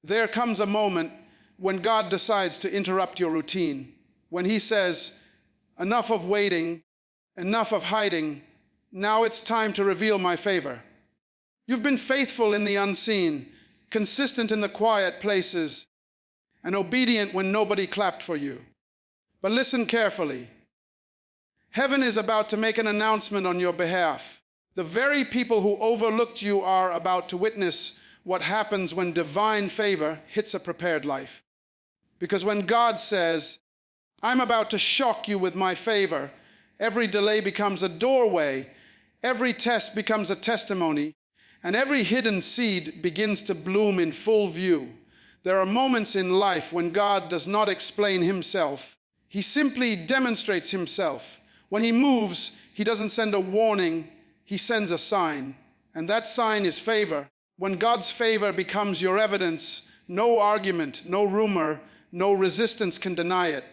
There comes a moment when God decides to interrupt your routine, when He says, enough of waiting, enough of hiding, now it's time to reveal my favor. You've been faithful in the unseen, consistent in the quiet places, and obedient when nobody clapped for you. But listen carefully. Heaven is about to make an announcement on your behalf. The very people who overlooked you are about to witness what happens when divine favor hits a prepared life. Because when God says, I'm about to shock you with my favor, every delay becomes a doorway, every test becomes a testimony, and every hidden seed begins to bloom in full view. There are moments in life when God does not explain Himself. He simply demonstrates Himself. When He moves, He doesn't send a warning, He sends a sign. And that sign is favor. When God's favor becomes your evidence, no argument, no rumor, no resistance can deny it.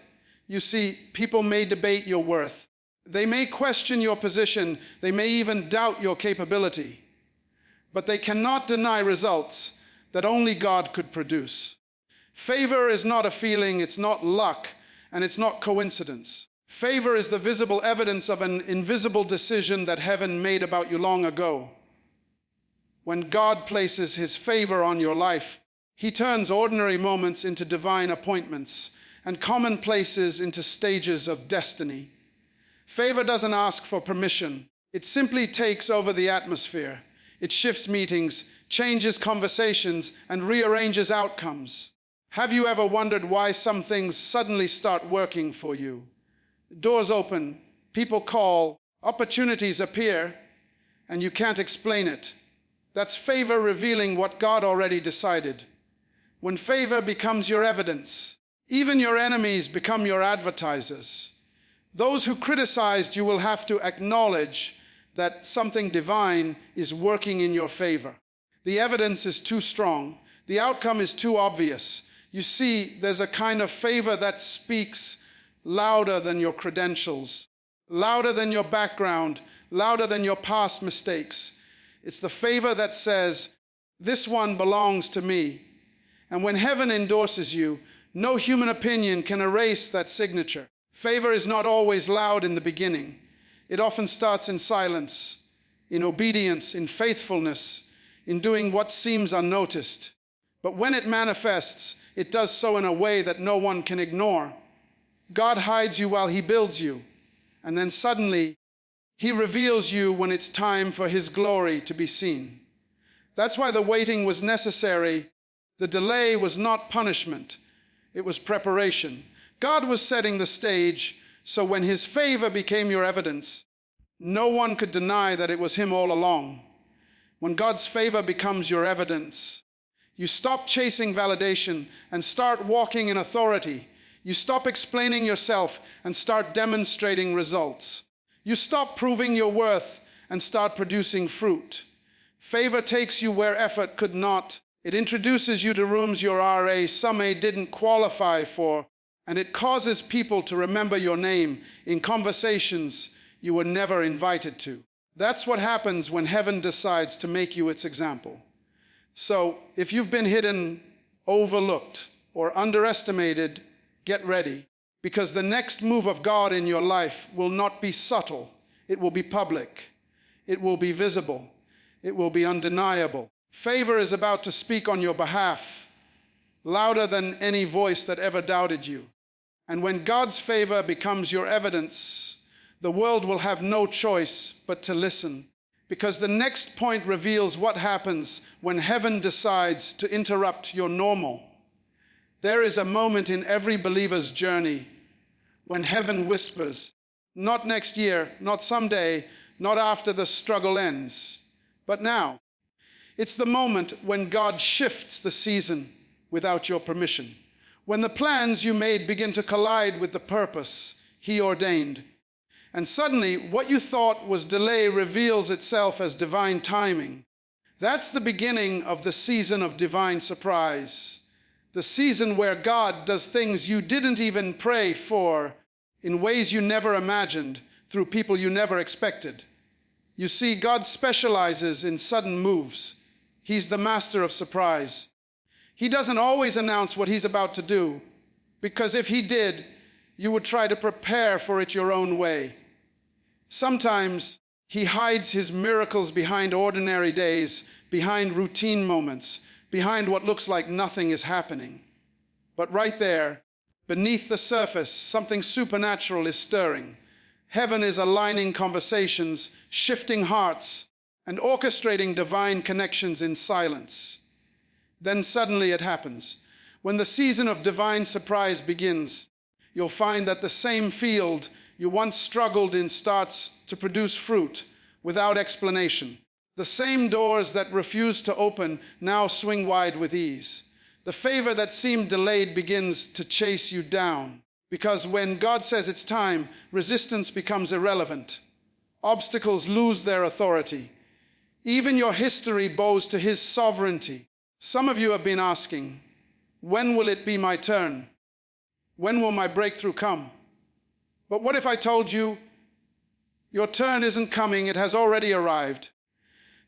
You see, people may debate your worth. They may question your position. They may even doubt your capability. But they cannot deny results that only God could produce. Favor is not a feeling, it's not luck, and it's not coincidence. Favor is the visible evidence of an invisible decision that heaven made about you long ago. When God places His favor on your life, He turns ordinary moments into divine appointments and commonplaces into stages of destiny. Favor doesn't ask for permission. It simply takes over the atmosphere. It shifts meetings, changes conversations, and rearranges outcomes. Have you ever wondered why some things suddenly start working for you? Doors open, people call, opportunities appear, and you can't explain it. That's favor revealing what God already decided. When favor becomes your evidence, even your enemies become your advertisers. Those who criticized you will have to acknowledge that something divine is working in your favor. The evidence is too strong. The outcome is too obvious. You see, there's a kind of favor that speaks louder than your credentials, louder than your background, louder than your past mistakes. It's the favor that says, this one belongs to me. And when heaven endorses you, no human opinion can erase that signature. Favor is not always loud in the beginning. It often starts in silence, in obedience, in faithfulness, in doing what seems unnoticed. But when it manifests, it does so in a way that no one can ignore. God hides you while He builds you, and then suddenly He reveals you when it's time for His glory to be seen. That's why the waiting was necessary. The delay was not punishment. It was preparation. God was setting the stage, so when His favor became your evidence, no one could deny that it was Him all along. When God's favor becomes your evidence, you stop chasing validation and start walking in authority. You stop explaining yourself and start demonstrating results. You stop proving your worth and start producing fruit. Favor takes you where effort could not. It introduces you to rooms your RA didn't qualify for, and it causes people to remember your name in conversations you were never invited to. That's what happens when heaven decides to make you its example. So, if you've been hidden, overlooked, or underestimated, get ready, because the next move of God in your life will not be subtle. It will be public. It will be visible. It will be undeniable. Favor is about to speak on your behalf, louder than any voice that ever doubted you. And when God's favor becomes your evidence, the world will have no choice but to listen, because the next point reveals what happens when heaven decides to interrupt your normal. There is a moment in every believer's journey when heaven whispers, not next year, not someday, not after the struggle ends, but now. It's the moment when God shifts the season without your permission, when the plans you made begin to collide with the purpose He ordained. And suddenly, what you thought was delay reveals itself as divine timing. That's the beginning of the season of divine surprise, the season where God does things you didn't even pray for in ways you never imagined, through people you never expected. You see, God specializes in sudden moves. He's the master of surprise. He doesn't always announce what he's about to do, because if he did, you would try to prepare for it your own way. Sometimes he hides his miracles behind ordinary days, behind routine moments, behind what looks like nothing is happening. But right there, beneath the surface, something supernatural is stirring. Heaven is aligning conversations, shifting hearts, and orchestrating divine connections in silence. Then suddenly it happens. When the season of divine surprise begins, you'll find that the same field you once struggled in starts to produce fruit without explanation. The same doors that refused to open now swing wide with ease. The favor that seemed delayed begins to chase you down, because when God says it's time, resistance becomes irrelevant. Obstacles lose their authority. Even your history bows to his sovereignty. Some of you have been asking, when will it be my turn? When will my breakthrough come? But what if I told you, your turn isn't coming, it has already arrived.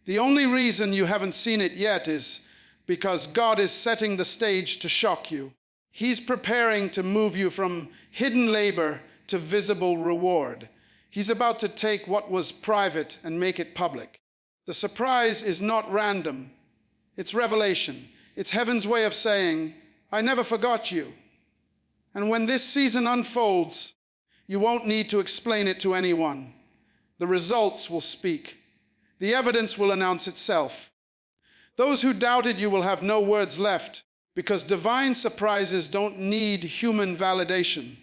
The only reason you haven't seen it yet is because God is setting the stage to shock you. He's preparing to move you from hidden labor to visible reward. He's about to take what was private and make it public. The surprise is not random. It's revelation. It's heaven's way of saying, I never forgot you. And when this season unfolds, you won't need to explain it to anyone. The results will speak. The evidence will announce itself. Those who doubted you will have no words left, because divine surprises don't need human validation.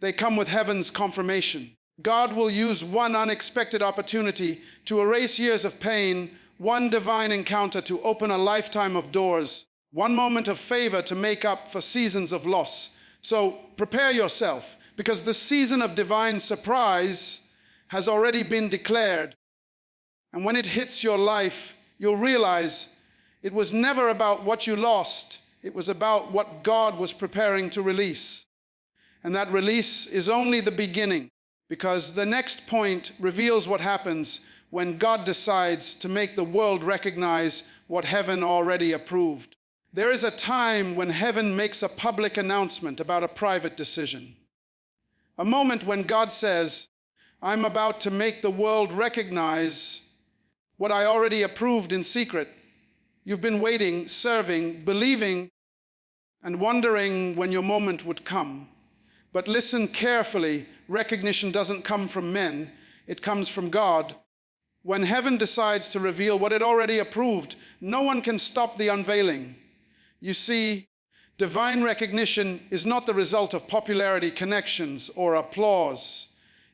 They come with heaven's confirmation. God will use one unexpected opportunity to erase years of pain, one divine encounter to open a lifetime of doors, one moment of favor to make up for seasons of loss. So prepare yourself, because the season of divine surprise has already been declared. And when it hits your life, you'll realize it was never about what you lost. It was about what God was preparing to release. And that release is only the beginning, because the next point reveals what happens when God decides to make the world recognize what heaven already approved. There is a time when heaven makes a public announcement about a private decision. A moment when God says, I'm about to make the world recognize what I already approved in secret. You've been waiting, serving, believing, and wondering when your moment would come. But listen carefully, recognition doesn't come from men, it comes from God. When heaven decides to reveal what it already approved, no one can stop the unveiling. You see, divine recognition is not the result of popularity, connections, or applause.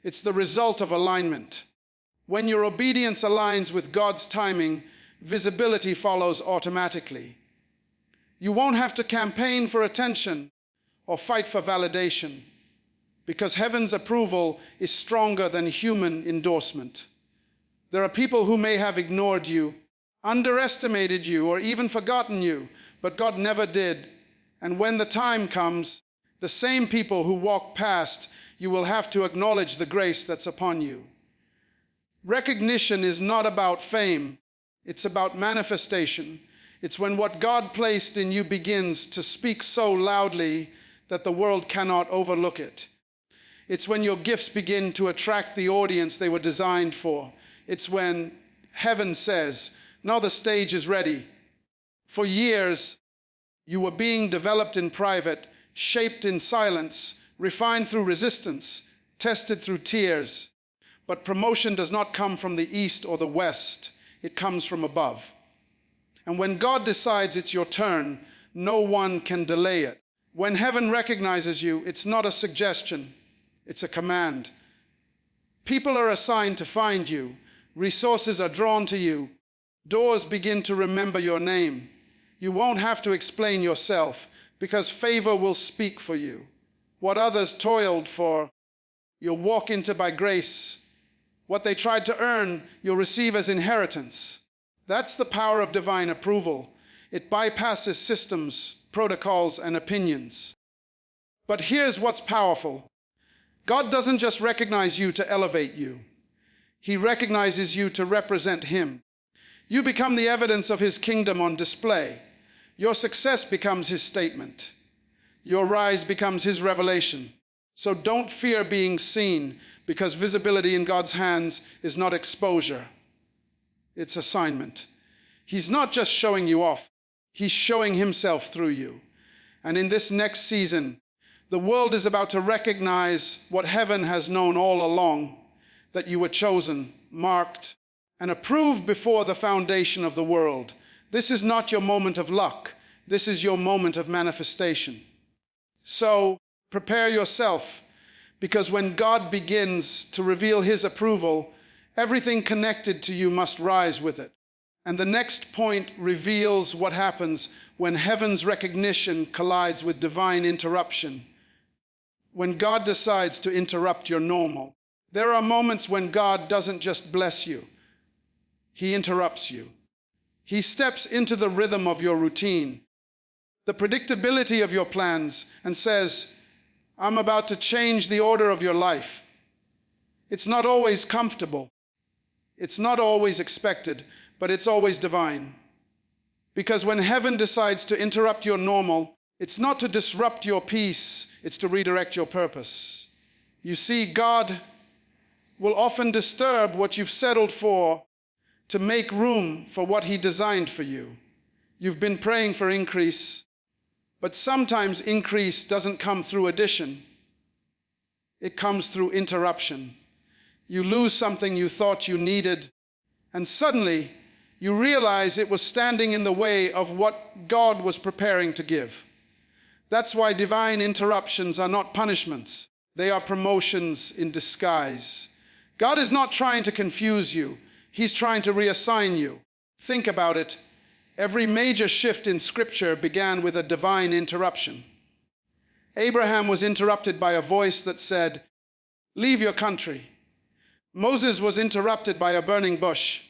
It's the result of alignment. When your obedience aligns with God's timing, visibility follows automatically. You won't have to campaign for attention or fight for validation, because heaven's approval is stronger than human endorsement. There are people who may have ignored you, underestimated you, or even forgotten you, but God never did. And when the time comes, the same people who walk past, you will have to acknowledge the grace that's upon you. Recognition is not about fame. It's about manifestation. It's when what God placed in you begins to speak so loudly that the world cannot overlook it. It's when your gifts begin to attract the audience they were designed for. It's when heaven says, now the stage is ready. For years, you were being developed in private, shaped in silence, refined through resistance, tested through tears. But promotion does not come from the east or the west. It comes from above. And when God decides it's your turn, no one can delay it. When heaven recognizes you, it's not a suggestion, it's a command. People are assigned to find you. Resources are drawn to you. Doors begin to remember your name. You won't have to explain yourself, because favor will speak for you. What others toiled for, you'll walk into by grace. What they tried to earn, you'll receive as inheritance. That's the power of divine approval. It bypasses systems, protocols, and opinions. But here's what's powerful. God doesn't just recognize you to elevate you. He recognizes you to represent Him. You become the evidence of His kingdom on display. Your success becomes his statement. Your rise becomes his revelation. So don't fear being seen, because visibility in God's hands is not exposure. It's assignment. He's not just showing you off. He's showing himself through you. And in this next season, the world is about to recognize what heaven has known all along, that you were chosen, marked, and approved before the foundation of the world. This is not your moment of luck. This is your moment of manifestation. So prepare yourself, because when God begins to reveal his approval, everything connected to you must rise with it. And the next point reveals what happens when heaven's recognition collides with divine interruption. When God decides to interrupt your normal, there are moments when God doesn't just bless you. He interrupts you. He steps into the rhythm of your routine, the predictability of your plans, and says, I'm about to change the order of your life. It's not always comfortable. It's not always expected, but it's always divine. Because when heaven decides to interrupt your normal, it's not to disrupt your peace, it's to redirect your purpose. You see, God will often disturb what you've settled for to make room for what he designed for you. You've been praying for increase, but sometimes increase doesn't come through addition. It comes through interruption. You lose something you thought you needed, and suddenly you realize it was standing in the way of what God was preparing to give. That's why divine interruptions are not punishments. They are promotions in disguise. God is not trying to confuse you. He's trying to reassign you. Think about it. Every major shift in Scripture began with a divine interruption. Abraham was interrupted by a voice that said, "Leave your country." Moses was interrupted by a burning bush.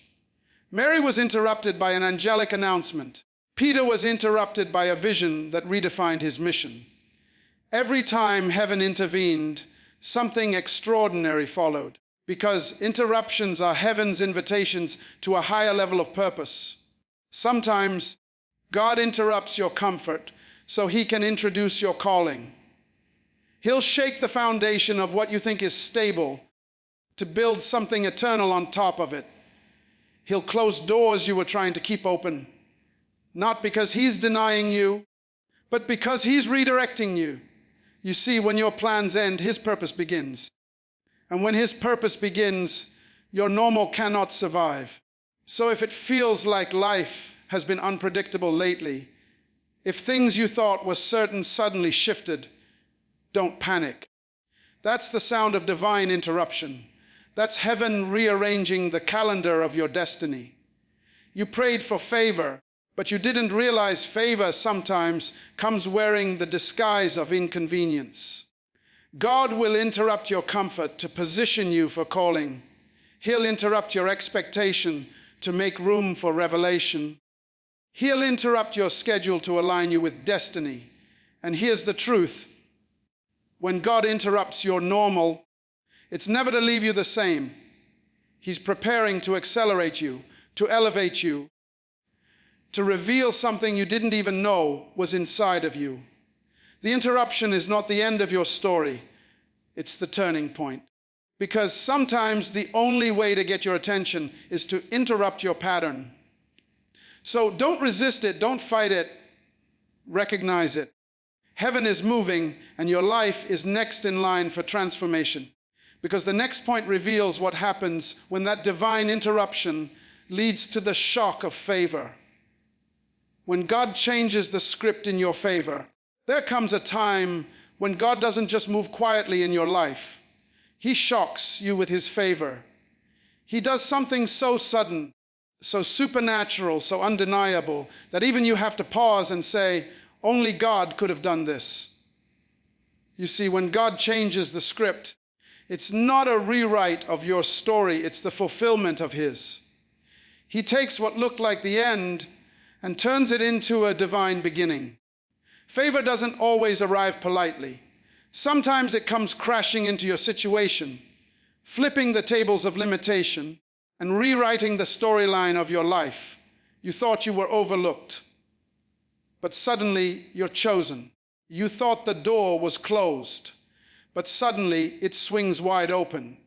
Mary was interrupted by an angelic announcement. Peter was interrupted by a vision that redefined his mission. Every time heaven intervened, something extraordinary followed, because interruptions are heaven's invitations to a higher level of purpose. Sometimes God interrupts your comfort so he can introduce your calling. He'll shake the foundation of what you think is stable to build something eternal on top of it. He'll close doors you were trying to keep open, not because he's denying you, but because he's redirecting you. You see, when your plans end, his purpose begins. And when his purpose begins, your normal cannot survive. So if it feels like life has been unpredictable lately, if things you thought were certain suddenly shifted, don't panic. That's the sound of divine interruption. That's heaven rearranging the calendar of your destiny. You prayed for favor, but you didn't realize favor sometimes comes wearing the disguise of inconvenience. God will interrupt your comfort to position you for calling. He'll interrupt your expectation to make room for revelation. He'll interrupt your schedule to align you with destiny. And here's the truth. When God interrupts your normal, it's never to leave you the same. He's preparing to accelerate you, to elevate you, to reveal something you didn't even know was inside of you. The interruption is not the end of your story. It's the turning point. Because sometimes the only way to get your attention is to interrupt your pattern. So don't resist it, don't fight it, recognize it. Heaven is moving, and your life is next in line for transformation. Because the next point reveals what happens when that divine interruption leads to the shock of favor. When God changes the script in your favor, there comes a time when God doesn't just move quietly in your life. He shocks you with his favor. He does something so sudden, so supernatural, so undeniable, that even you have to pause and say, only God could have done this. You see, when God changes the script, it's not a rewrite of your story, it's the fulfillment of his. He takes what looked like the end and turns it into a divine beginning. Favor doesn't always arrive politely. Sometimes it comes crashing into your situation, flipping the tables of limitation and rewriting the storyline of your life. You thought you were overlooked, but suddenly you're chosen. You thought the door was closed, but suddenly it swings wide open.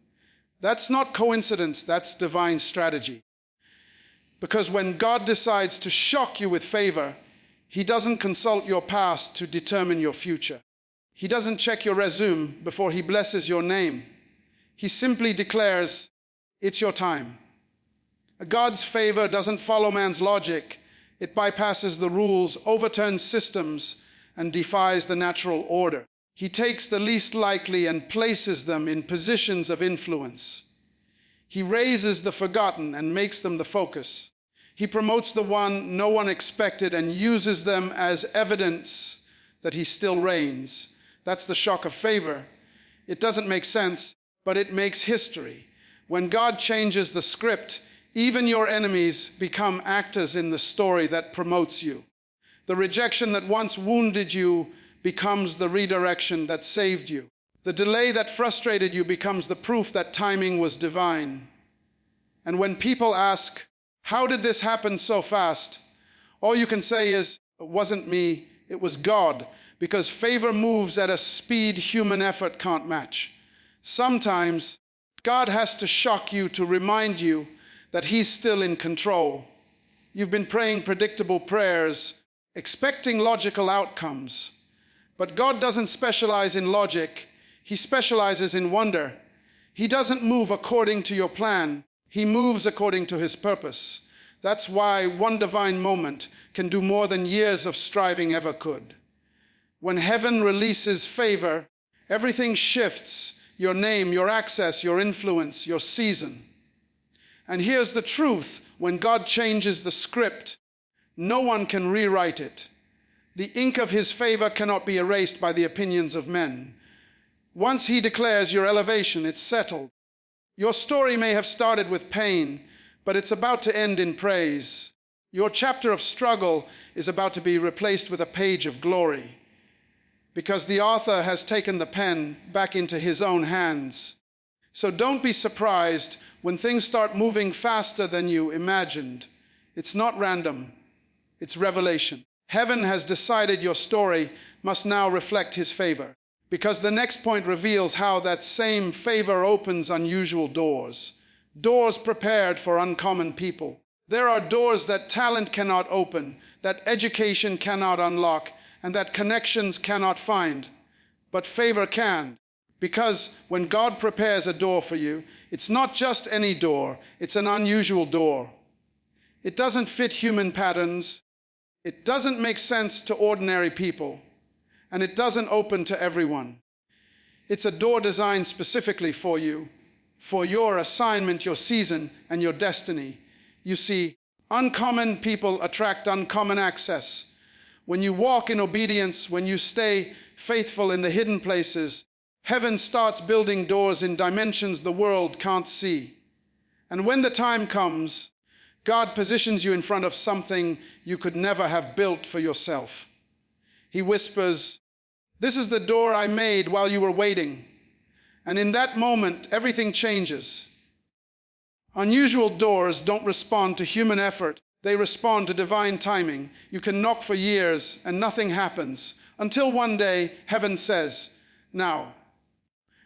That's not coincidence, that's divine strategy. Because when God decides to shock you with favor, He doesn't consult your past to determine your future. He doesn't check your resume before He blesses your name. He simply declares, it's your time. God's favor doesn't follow man's logic. It bypasses the rules, overturns systems, and defies the natural order. He takes the least likely and places them in positions of influence. He raises the forgotten and makes them the focus. He promotes the one no one expected and uses them as evidence that He still reigns. That's the shock of favor. It doesn't make sense, but it makes history. When God changes the script, even your enemies become actors in the story that promotes you. The rejection that once wounded you becomes the redirection that saved you. The delay that frustrated you becomes the proof that timing was divine. And when people ask, how did this happen so fast? All you can say is, it wasn't me, it was God, because favor moves at a speed human effort can't match. Sometimes God has to shock you to remind you that He's still in control. You've been praying predictable prayers, expecting logical outcomes. But God doesn't specialize in logic. He specializes in wonder. He doesn't move according to your plan. He moves according to His purpose. That's why one divine moment can do more than years of striving ever could. When heaven releases favor, everything shifts: your name, your access, your influence, your season. And here's the truth: when God changes the script, no one can rewrite it. The ink of His favor cannot be erased by the opinions of men. Once He declares your elevation, it's settled. Your story may have started with pain, but it's about to end in praise. Your chapter of struggle is about to be replaced with a page of glory, because the author has taken the pen back into His own hands. So don't be surprised when things start moving faster than you imagined. It's not random, it's revelation. Heaven has decided your story must now reflect His favor, because the next point reveals how that same favor opens unusual doors. Doors prepared for uncommon people. There are doors that talent cannot open, that education cannot unlock, and that connections cannot find. But favor can. Because when God prepares a door for you, it's not just any door, it's an unusual door. It doesn't fit human patterns, it doesn't make sense to ordinary people, and it doesn't open to everyone. It's a door designed specifically for you, for your assignment, your season, and your destiny. You see, uncommon people attract uncommon access. When you walk in obedience, when you stay faithful in the hidden places, heaven starts building doors in dimensions the world can't see. And when the time comes, God positions you in front of something you could never have built for yourself. He whispers, "This is the door I made while you were waiting." And in that moment, everything changes. Unusual doors don't respond to human effort. They respond to divine timing. You can knock for years and nothing happens, until one day heaven says, "Now."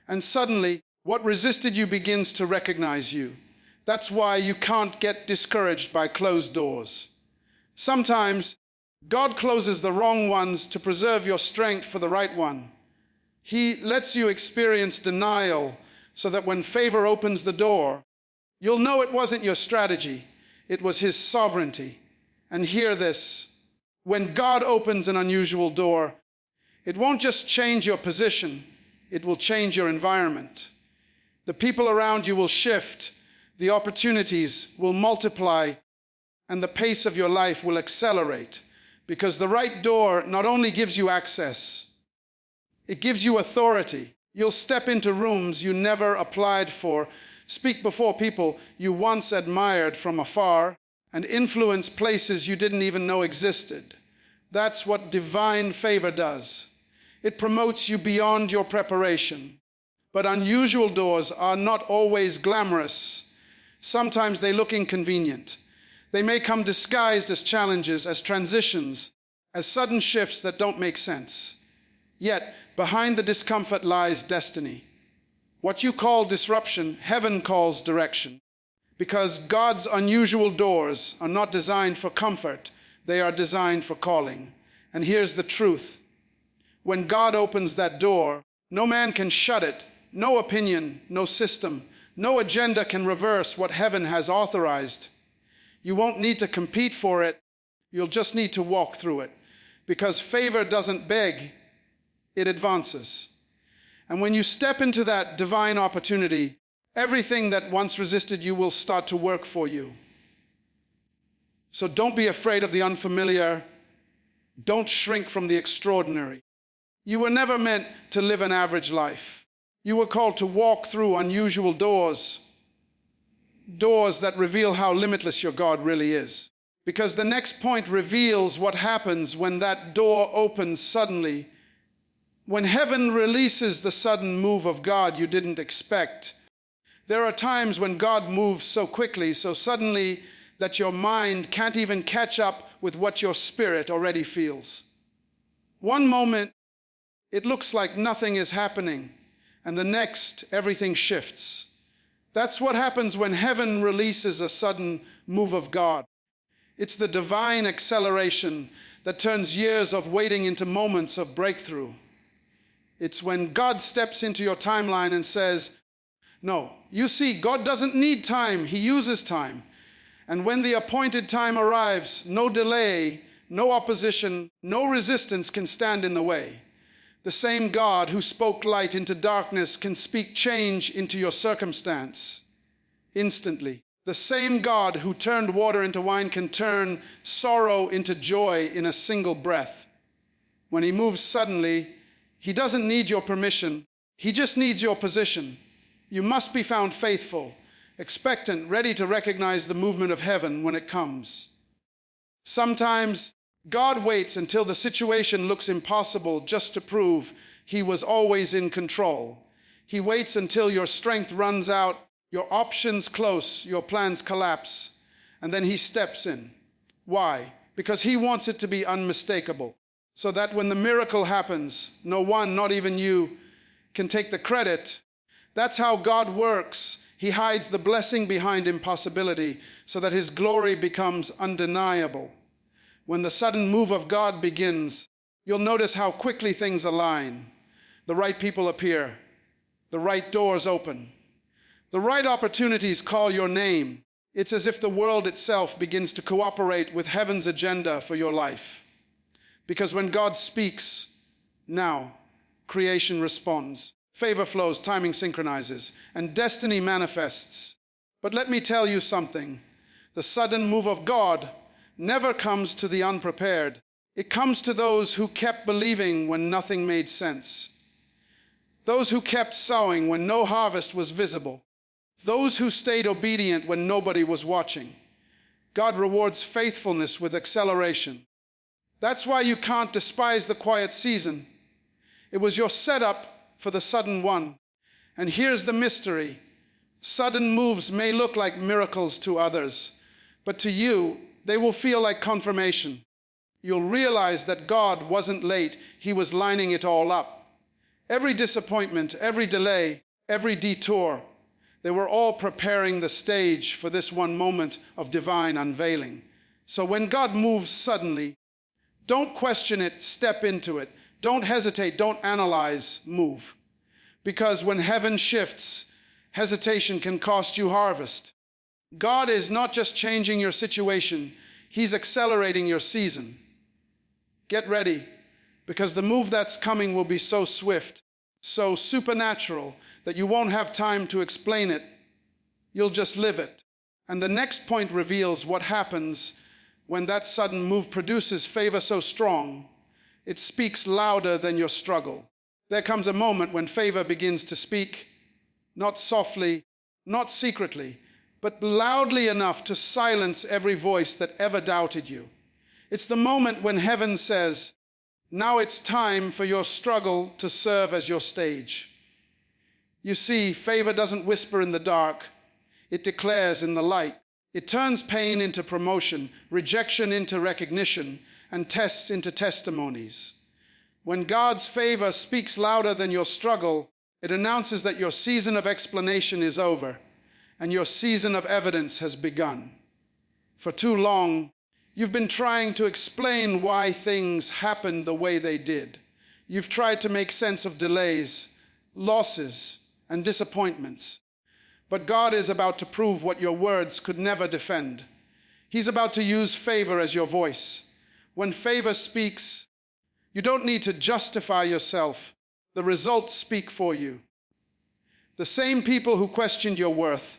And suddenly, what resisted you begins to recognize you. That's why you can't get discouraged by closed doors. Sometimes, God closes the wrong ones to preserve your strength for the right one. He lets you experience denial so that when favor opens the door, you'll know it wasn't your strategy, it was His sovereignty. And hear this: when God opens an unusual door, it won't just change your position, it will change your environment. The people around you will shift, the opportunities will multiply, and the pace of your life will accelerate. Because the right door not only gives you access, it gives you authority. You'll step into rooms you never applied for, speak before people you once admired from afar, and influence places you didn't even know existed. That's what divine favor does. It promotes you beyond your preparation. But unusual doors are not always glamorous. Sometimes they look inconvenient. They may come disguised as challenges, as transitions, as sudden shifts that don't make sense. Yet, behind the discomfort lies destiny. What you call disruption, heaven calls direction. Because God's unusual doors are not designed for comfort, they are designed for calling. And here's the truth. When God opens that door, no man can shut it. No opinion, no system, no agenda can reverse what heaven has authorized. You won't need to compete for it. You'll just need to walk through it. Because favor doesn't beg, it advances. And when you step into that divine opportunity, everything that once resisted you will start to work for you. So don't be afraid of the unfamiliar. Don't shrink from the extraordinary. You were never meant to live an average life. You were called to walk through unusual doors, doors that reveal how limitless your God really is. Because the next point reveals what happens when that door opens suddenly. When heaven releases the sudden move of God you didn't expect. There are times when God moves so quickly, so suddenly, that your mind can't even catch up with what your spirit already feels. One moment, it looks like nothing is happening, and the next, everything shifts. That's what happens when heaven releases a sudden move of God. It's the divine acceleration that turns years of waiting into moments of breakthrough. It's when God steps into your timeline and says, no, you see, God doesn't need time, He uses time. And when the appointed time arrives, no delay, no opposition, no resistance can stand in the way. The same God who spoke light into darkness can speak change into your circumstance instantly. The same God who turned water into wine can turn sorrow into joy in a single breath. When He moves suddenly, He doesn't need your permission. He just needs your position. You must be found faithful, expectant, ready to recognize the movement of heaven when it comes. Sometimes God waits until the situation looks impossible just to prove He was always in control. He waits until your strength runs out, your options close, your plans collapse, and then He steps in. Why? Because He wants it to be unmistakable, so that when the miracle happens, no one, not even you, can take the credit. That's how God works. He hides the blessing behind impossibility so that His glory becomes undeniable. When the sudden move of God begins, you'll notice how quickly things align. The right people appear. The right doors open. The right opportunities call your name. It's as if the world itself begins to cooperate with heaven's agenda for your life. Because when God speaks, now, creation responds. Favor flows, timing synchronizes, and destiny manifests. But let me tell you something. The sudden move of God never comes to the unprepared. It comes to those who kept believing when nothing made sense. Those who kept sowing when no harvest was visible. Those who stayed obedient when nobody was watching. God rewards faithfulness with acceleration. That's why you can't despise the quiet season. It was your setup for the sudden one. And here's the mystery. Sudden moves may look like miracles to others, but to you, they will feel like confirmation. You'll realize that God wasn't late. He was lining it all up. Every disappointment, every delay, every detour, they were all preparing the stage for this one moment of divine unveiling. So when God moves suddenly, don't question it, step into it. Don't hesitate, don't analyze, move. Because when heaven shifts, hesitation can cost you harvest. God is not just changing your situation, He's accelerating your season. Get ready, because the move that's coming will be so swift, so supernatural, that you won't have time to explain it. You'll just live it. And the next point reveals what happens when that sudden move produces favor so strong, it speaks louder than your struggle. There comes a moment when favor begins to speak, not softly, not secretly, but loudly enough to silence every voice that ever doubted you. It's the moment when heaven says, now it's time for your struggle to serve as your stage. You see, favor doesn't whisper in the dark, it declares in the light. It turns pain into promotion, rejection into recognition, and tests into testimonies. When God's favor speaks louder than your struggle, it announces that your season of explanation is over and your season of evidence has begun. For too long, you've been trying to explain why things happened the way they did. You've tried to make sense of delays, losses, and disappointments. But God is about to prove what your words could never defend. He's about to use favor as your voice. When favor speaks, you don't need to justify yourself. The results speak for you. The same people who questioned your worth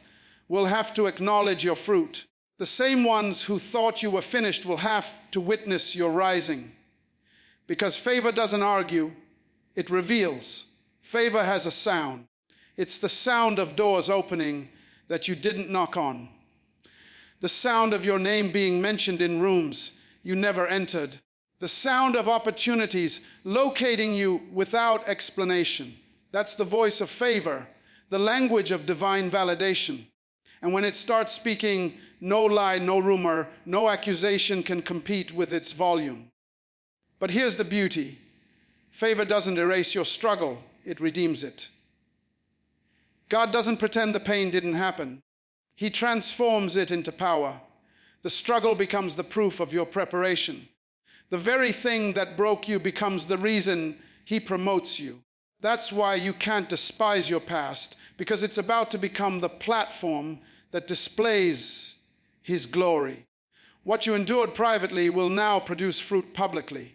will have to acknowledge your fruit. The same ones who thought you were finished will have to witness your rising. Because favor doesn't argue, it reveals. Favor has a sound. It's the sound of doors opening that you didn't knock on. The sound of your name being mentioned in rooms you never entered. The sound of opportunities locating you without explanation. That's the voice of favor, the language of divine validation. And when it starts speaking, no lie, no rumor, no accusation can compete with its volume. But here's the beauty. Favor doesn't erase your struggle, it redeems it. God doesn't pretend the pain didn't happen. He transforms it into power. The struggle becomes the proof of your preparation. The very thing that broke you becomes the reason He promotes you. That's why you can't despise your past, because it's about to become the platform that displays His glory. What you endured privately will now produce fruit publicly.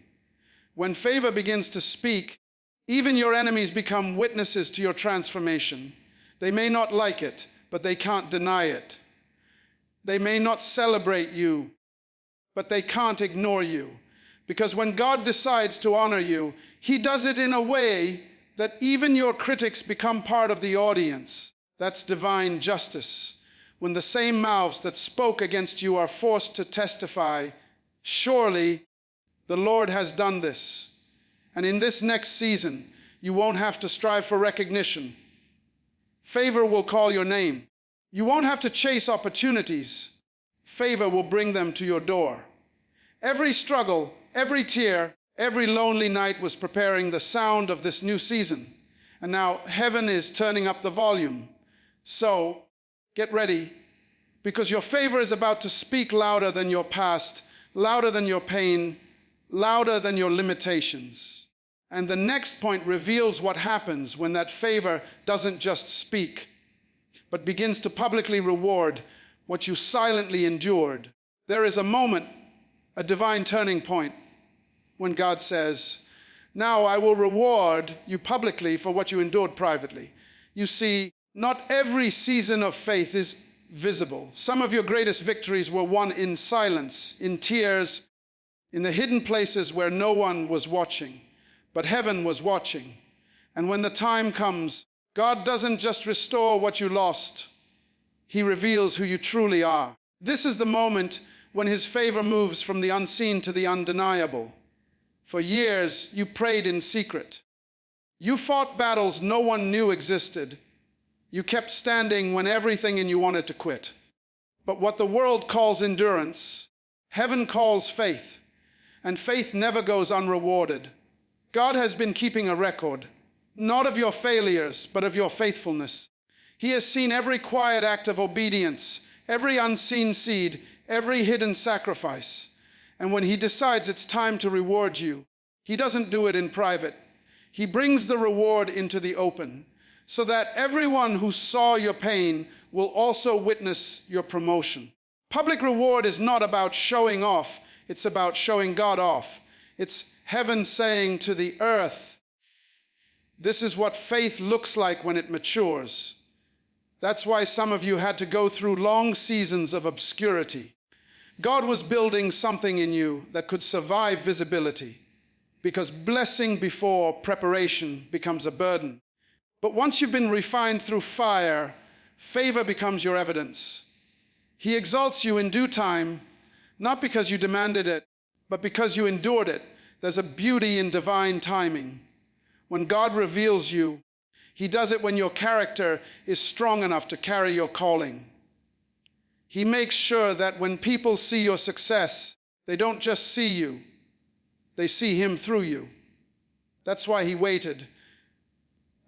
When favor begins to speak, even your enemies become witnesses to your transformation. They may not like it, but they can't deny it. They may not celebrate you, but they can't ignore you. Because when God decides to honor you, He does it in a way that even your critics become part of the audience. That's divine justice. When the same mouths that spoke against you are forced to testify, surely the Lord has done this. And in this next season, you won't have to strive for recognition. Favor will call your name. You won't have to chase opportunities. Favor will bring them to your door. Every struggle, every tear, every lonely night was preparing the sound of this new season. And now heaven is turning up the volume. So get ready, because your favor is about to speak louder than your past, louder than your pain, louder than your limitations. And the next point reveals what happens when that favor doesn't just speak, but begins to publicly reward what you silently endured. There is a moment, a divine turning point, when God says, "Now I will reward you publicly for what you endured privately." You see, not every season of faith is visible. Some of your greatest victories were won in silence, in tears, in the hidden places where no one was watching. But heaven was watching. And when the time comes, God doesn't just restore what you lost. He reveals who you truly are. This is the moment when His favor moves from the unseen to the undeniable. For years, you prayed in secret. You fought battles no one knew existed. You kept standing when everything in you wanted to quit. But what the world calls endurance, heaven calls faith. And faith never goes unrewarded. God has been keeping a record, not of your failures, but of your faithfulness. He has seen every quiet act of obedience, every unseen seed, every hidden sacrifice. And when He decides it's time to reward you, He doesn't do it in private. He brings the reward into the open, so that everyone who saw your pain will also witness your promotion. Public reward is not about showing off, it's about showing God off. It's heaven saying to the earth, this is what faith looks like when it matures. That's why some of you had to go through long seasons of obscurity. God was building something in you that could survive visibility, because blessing before preparation becomes a burden. But once you've been refined through fire, favor becomes your evidence. He exalts you in due time, not because you demanded it, but because you endured it. There's a beauty in divine timing. When God reveals you, He does it when your character is strong enough to carry your calling. He makes sure that when people see your success, they don't just see you, They see him through you. That's why he waited.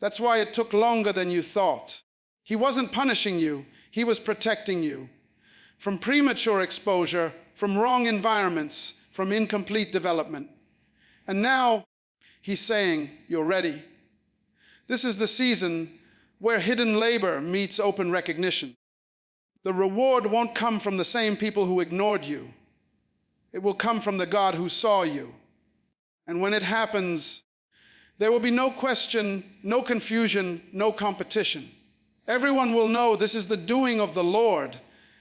That's why it took longer than you thought. He wasn't punishing you. He was protecting you from premature exposure, from wrong environments, from incomplete development. And now he's saying, you're ready. This is the season where hidden labor meets open recognition. The reward won't come from the same people who ignored you. It will come from the God who saw you. And when it happens, there will be no question, no confusion, no competition. Everyone will know this is the doing of the Lord,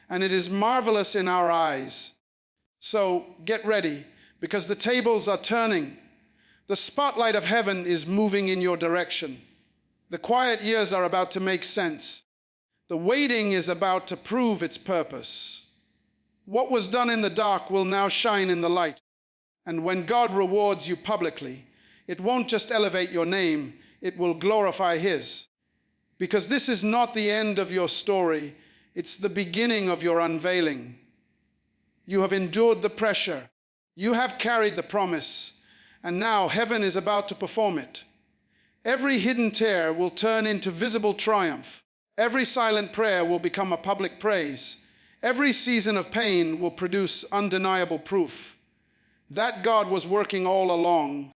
and it is marvelous in our eyes. So get ready, because the tables are turning. The spotlight of heaven is moving in your direction. The quiet years are about to make sense. The waiting is about to prove its purpose. What was done in the dark will now shine in the light. And when God rewards you publicly, it won't just elevate your name, it will glorify His. Because this is not the end of your story, it's the beginning of your unveiling. You have endured the pressure, you have carried the promise, and now heaven is about to perform it. Every hidden tear will turn into visible triumph. Every silent prayer will become a public praise. Every season of pain will produce undeniable proof that God was working all along,